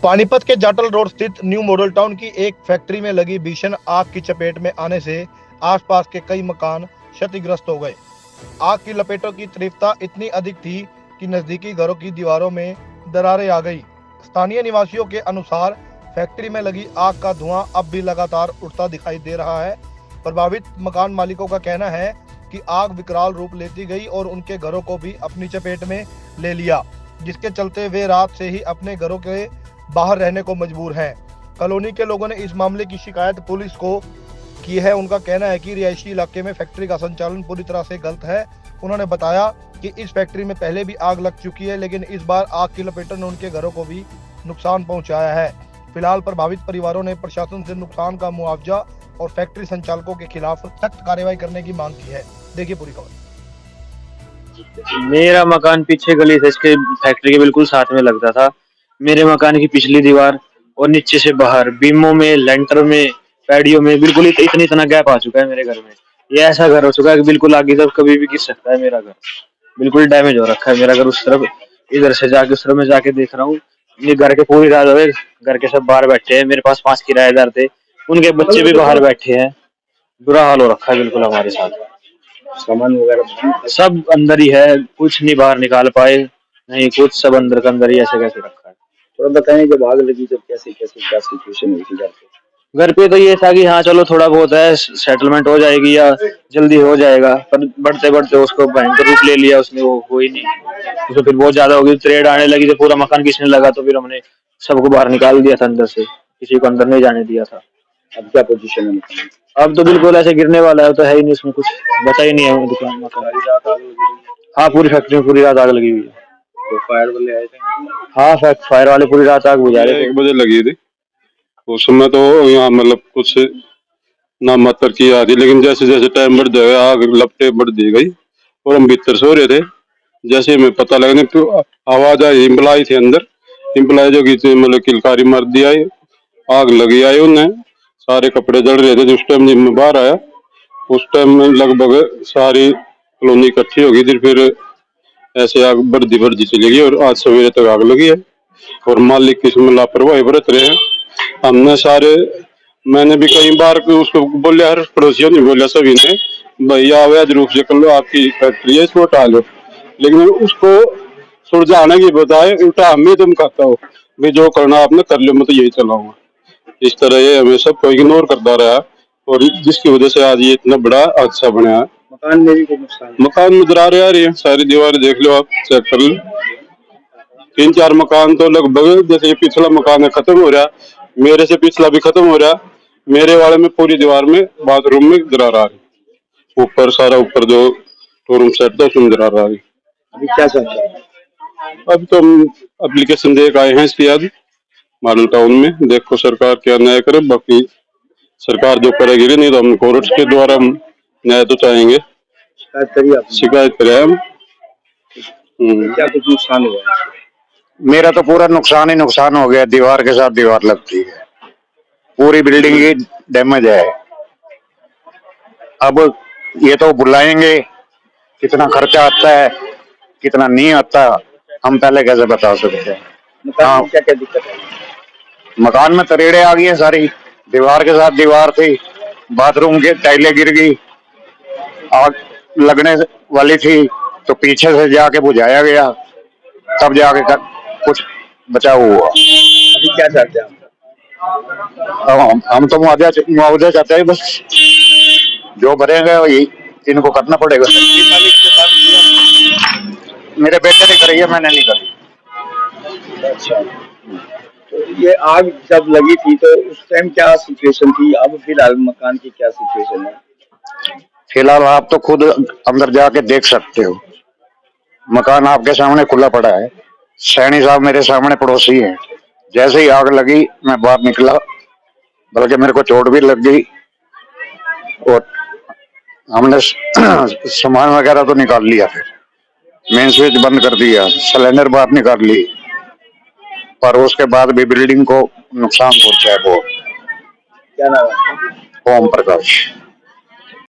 पानीपत के जाटल रोड स्थित new model town की एक फैक्ट्री में लगी भीषण आग की चपेट में आने से आसपास के कई मकान क्षतिग्रस्त हो गए। आग की लपेटों की तीव्रता इतनी अधिक थी कि नजदीकी घरों की दीवारों में दरारें आ गई। स्थानीय निवासियों के अनुसार फैक्ट्री में लगी आग का धुआं अब भी लगातार उठता दिखाई दे रहा है। प्रभावित मकान मालिकों का कहना है कि आग विकराल रूप लेती गई और उनके घरों को भी अपनी चपेट में ले लिया, जिसके चलते वे रात से ही अपने घरों के बाहर रहने को मजबूर हैं। कॉलोनी के लोगों ने इस मामले की शिकायत पुलिस को की है। उनका कहना है कि रिहायशी इलाके में फैक्ट्री का संचालन पूरी तरह से गलत है। उन्होंने बताया कि इस फैक्ट्री में पहले भी आग लग चुकी है, लेकिन इस बार आग की लपेटों ने उनके घरों को भी नुकसान पहुंचाया है। फिलहाल प्रभावित परिवारों ने प्रशासन से नुकसान का मुआवजा और फैक्ट्री संचालकों के खिलाफ सख्त कार्रवाई करने की मांग की है। देखिए पूरी खबर। मेरा मकान पीछे गली से इसके फैक्ट्री के बिल्कुल साथ में लगता था। मेरे मकान की पिछली दीवार और नीचे से बाहर बीमों में, लेंटर में, पैडियों में बिल्कुल इतना गैप आ चुका है मेरे घर में। ये ऐसा घर हो चुका है कि बिल्कुल आगे तक कभी भी गिर सकता है। मेरा घर बिल्कुल डैमेज हो रखा है। मेरा घर उस तरफ, इधर से जाके उस तरफ में जाके देख रहा हूँ। ये घर के पूरी रात हो गई, घर के सब बाहर बैठे हैं। मेरे पास 5 किराएदार थे, उनके बच्चे भी बाहर बैठे हैं। बुरा हाल हो रखा है बिल्कुल हमारे साथ। सामान वगैरह सब अंदर ही है, कुछ नहीं बाहर निकाल पाए, नहीं कुछ, सब अंदर का अंदर ही ऐसे कैसे रखा है। थोड़ा बताएं, जब आग लगी जब कैसे कैसे क्या सिचुएशन हुई थी घर पे? तो ये था कि हाँ चलो थोड़ा बहुत है, सेटलमेंट हो जाएगी या जल्दी हो जाएगा, पर बढ़ते बढ़ते उसको भयंकर रूप ले लिया उसने। वो हो ही नहीं, उसमें फिर बहुत ज्यादा हो गई, त्रेड आने लगी, तो पूरा मकान खींचने लगा। तो फिर हमने सबको बाहर निकाल दिया था अंदर से, किसी को अंदर नहीं जाने दिया था। अब क्या पोजीशन है? अब तो बिल्कुल ऐसे गिरने वाला है, तो है ही नहीं, उसमें कुछ बचा ही नहीं है दुकान मकान। हाँ, पूरी फैक्ट्री में पूरी रात आग लगी हुई है। तो फायर वाले आए थे? हाँ, फायर वाले पूरी रात आग बुझा रहे थे। 1 बजे लगी थी। उस समय तो यहाँ मतलब कुछ ना मात्र की आ रही, लेकिन जैसे जैसे टाइम बढ़ जाएगा आग लपटे बढ़ दी गई और हम भीतर सो रहे थे। जैसे हमें पता लगने तो आवाज आई, इम्प्लाई थे अंदर, इम्प्लाई जो की मतलब किलकारी मार दिया, आग लगी आई। उन्हें सारे कपड़े जल रहे थे। जिस टाइम जब मैं बाहर आया उस टाइम में लगभग सारी कॉलोनी इकट्ठी होगी थी। फिर ऐसे आग बढ़ती चली गई और आज सवेरे तक आग लगी है और मालिक इसमें लापरवाही बरत रहे हैं। हमने सारे, मैंने भी कई बार उसको बोलिया, हर पड़ोसियों ने बोलिया, सभी ने, भैया अवैध रूप से कर लो, आपकी फैक्ट्री है, इसको हटा लो, लेकिन उसको सुलझाने की बजाय उल्टा हमें तुम कहता हो भाई जो करना आपने कर लो, मैं तो यही चलाऊंगा। इस तरह ये हमें सबको इग्नोर करता रहा और जिसकी वजह से आज ये इतना बड़ा हादसा बना है। मकान में भी कोई नुकसान? मकान में दरारें आ रही है, सारी दीवारें देख लो, आप चेक कर लो। 3-4 मकान तो लगभग, जैसे ये पिछला मकान है खत्म हो रहा, मेरे से पिछला भी खत्म हो रहा, मेरे वाले में पूरी दीवार में बाथरूम में दरार आ रही, ऊपर सारा ऊपर जो शोरूम सेट था उसमें दरार आ रही। अभी क्या चल रहा है? अब तो हम एप्लीकेशन दे के आए हैं इसकी आज मॉडल टाउन में, देखो सरकार क्या न्याय करे। बाकी सरकार जो करेगी, नहीं तो हम कोर्ट के द्वारा हम न्याय तो चाहेंगे। शिकायत करें हम। क्या कुछ नुकसान हुआ? मेरा तो पूरा नुकसान ही नुकसान हो गया। दीवार के साथ दीवार लगती है, पूरी बिल्डिंग ही डैमेज है। अब ये तो बुलाएंगे, कितना खर्चा आता है कितना नहीं आता, हम पहले कैसे बता सकते हैं। मकान में क्या क्या दिक्कत है? मकान में तरेड़े आ गई है सारी, दीवार के साथ दीवार थी, बाथरूम के टाइलें गिर गई, आग लगने वाली थी तो पीछे से जाके बुझाया गया, तब जाके कुछ बचाव हुआ। अभी क्या चाहते हैं हम तो मुआवजा चाहते हैं, बस जो भरेंगे वही इनको करना पड़ेगा। मालिक के पास? मेरे बेटे ने करी है, मैंने नहीं करी। अच्छा, तो ये आग जब लगी थी तो उस टाइम क्या सिचुएशन थी? अब फिलहाल मकान की क्या सिचुएशन है? फिलहाल आप तो खुद अंदर जाके देख सकते हो, मकान आपके सामने खुला पड़ा है। सैनी साहब मेरे सामने पड़ोसी हैं। जैसे ही आग लगी मैं बाहर निकला, बल्कि मेरे को चोट भी लग गई और हमने सामान वगैरह तो निकाल लिया, फिर मेन स्विच बंद कर दिया, सिलेंडर बाहर निकाल ली, पर उसके बाद भी बिल्डिंग को नुकसान पहुंचा है बहुत। क्या नाम है? ओम प्रकाश।